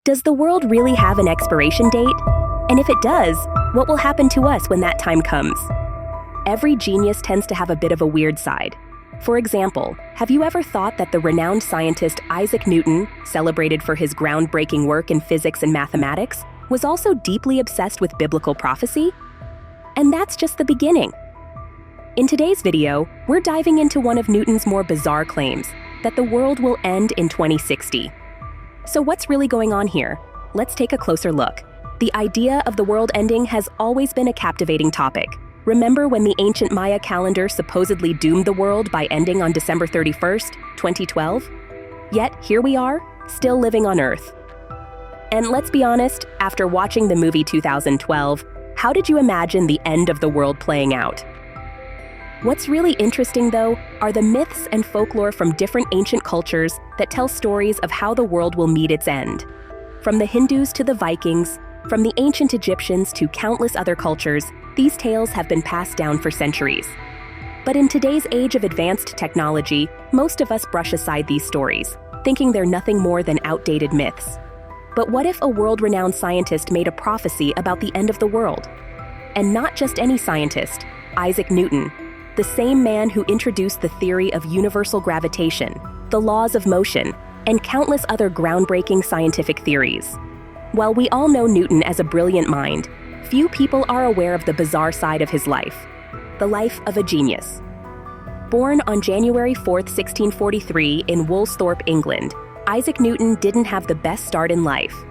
Does the world really have an expiration date? And if it does, what will happen to us when that time comes? Every genius tends to have a bit of a weird side. For example, have you ever thought that the renowned scientist Isaac Newton, celebrated for his groundbreaking work in physics and mathematics, was also deeply obsessed with biblical prophecy? And that's just the beginning. In today's video, we're diving into one of Newton's more bizarre claims, that the world will end in 2060. So what's really going on here? Let's take a closer look. The idea of the world ending has always been a captivating topic. Remember when the ancient Maya calendar supposedly doomed the world by ending on December 31st, 2012? Yet here we are, still living on Earth. And let's be honest, after watching the movie 2012, how did you imagine the end of the world playing out? What's really interesting, though, are the myths and folklore from different ancient cultures that tell stories of how the world will meet its end. From the Hindus to the Vikings, from the ancient Egyptians to countless other cultures, these tales have been passed down for centuries. But in today's age of advanced technology, most of us brush aside these stories, thinking they're nothing more than outdated myths. But what if a world-renowned scientist made a prophecy about the end of the world? And not just any scientist, Isaac Newton, the same man who introduced the theory of universal gravitation, the laws of motion, and countless other groundbreaking scientific theories. While we all know Newton as a brilliant mind, few people are aware of the bizarre side of his life, the life of a genius. Born on January 4, 1643 in Woolsthorpe, England, Isaac Newton didn't have the best start in life.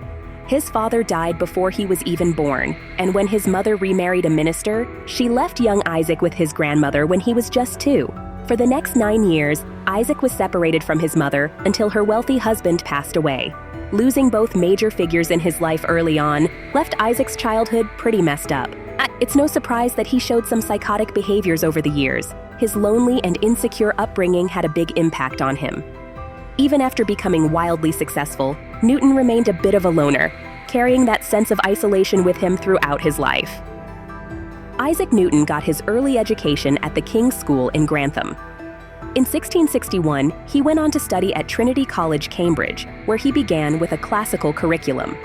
His father died before he was even born, and when his mother remarried a minister, she left young Isaac with his grandmother when he was just 2. For the next 9 years, Isaac was separated from his mother until her wealthy husband passed away. Losing both major figures in his life early on left Isaac's childhood pretty messed up. It's no surprise that he showed some psychotic behaviors over the years. His lonely and insecure upbringing had a big impact on him. Even after becoming wildly successful, Newton remained a bit of a loner, carrying that sense of isolation with him throughout his life. Isaac Newton got his early education at the King's School in Grantham. In 1661, he went on to study at Trinity College, Cambridge, where he began with a classical curriculum.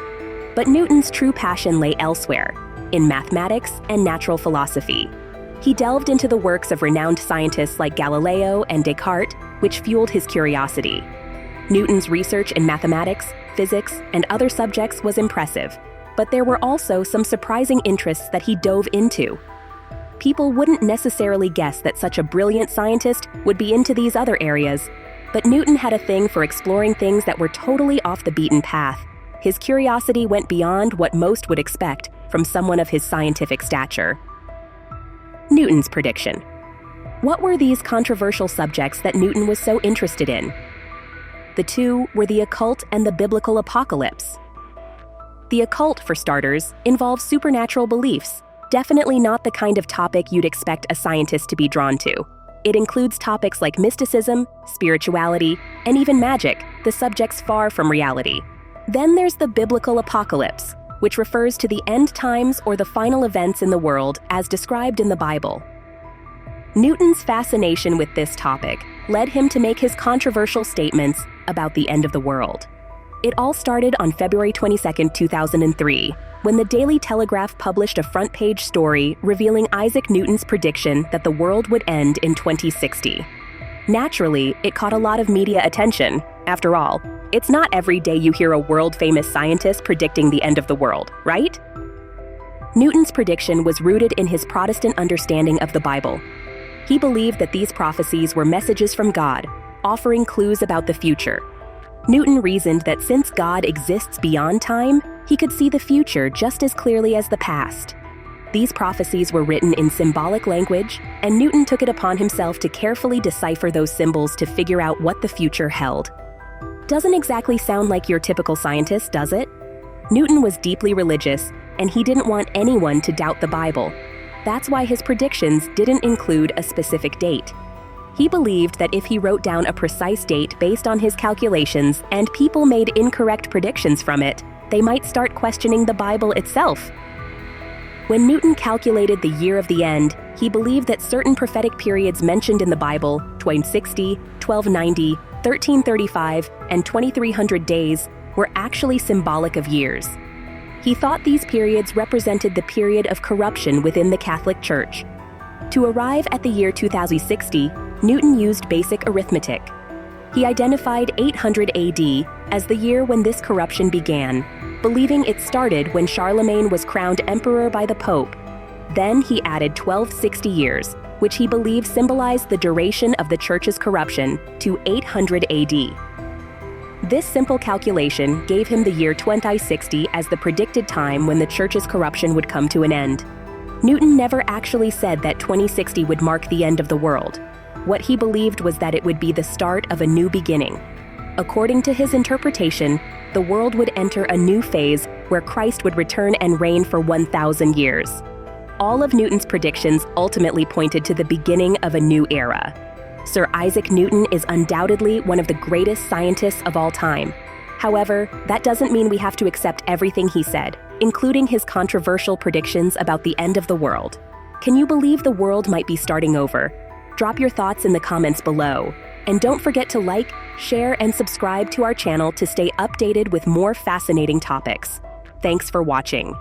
But Newton's true passion lay elsewhere, in mathematics and natural philosophy. He delved into the works of renowned scientists like Galileo and Descartes, which fueled his curiosity. Newton's research in mathematics, physics, and other subjects was impressive, but there were also some surprising interests that he dove into. People wouldn't necessarily guess that such a brilliant scientist would be into these other areas, but Newton had a thing for exploring things that were totally off the beaten path. His curiosity went beyond what most would expect from someone of his scientific stature. Newton's prediction. What were these controversial subjects that Newton was so interested in? The two were the occult and the biblical apocalypse. The occult, for starters, involves supernatural beliefs, definitely not the kind of topic you'd expect a scientist to be drawn to. It includes topics like mysticism, spirituality, and even magic, the subjects far from reality. Then there's the biblical apocalypse, which refers to the end times or the final events in the world as described in the Bible. Newton's fascination with this topic led him to make his controversial statements about the end of the world. It all started on February 22, 2003, when the Daily Telegraph published a front-page story revealing Isaac Newton's prediction that the world would end in 2060. Naturally, it caught a lot of media attention. After all, it's not every day you hear a world-famous scientist predicting the end of the world, right? Newton's prediction was rooted in his Protestant understanding of the Bible. He believed that these prophecies were messages from God, offering clues about the future. Newton reasoned that since God exists beyond time, he could see the future just as clearly as the past. These prophecies were written in symbolic language, and Newton took it upon himself to carefully decipher those symbols to figure out what the future held. Doesn't exactly sound like your typical scientist, does it? Newton was deeply religious, and he didn't want anyone to doubt the Bible. That's why his predictions didn't include a specific date. He believed that if he wrote down a precise date based on his calculations and people made incorrect predictions from it, they might start questioning the Bible itself. When Newton calculated the year of the end, he believed that certain prophetic periods mentioned in the Bible, 1260, 1290, 1335, and 2300 days, were actually symbolic of years. He thought these periods represented the period of corruption within the Catholic Church. To arrive at the year 2060, Newton used basic arithmetic. He identified 800 AD as the year when this corruption began, believing it started when Charlemagne was crowned emperor by the Pope. Then he added 1260 years, which he believed symbolized the duration of the Church's corruption, to 800 AD. This simple calculation gave him the year 2060 as the predicted time when the Church's corruption would come to an end. Newton never actually said that 2060 would mark the end of the world. What he believed was that it would be the start of a new beginning. According to his interpretation, the world would enter a new phase where Christ would return and reign for 1,000 years. All of Newton's predictions ultimately pointed to the beginning of a new era. Sir Isaac Newton is undoubtedly one of the greatest scientists of all time. However, that doesn't mean we have to accept everything he said, including his controversial predictions about the end of the world. Can you believe the world might be starting over? Drop your thoughts in the comments below. And don't forget to like, share, and subscribe to our channel to stay updated with more fascinating topics. Thanks for watching.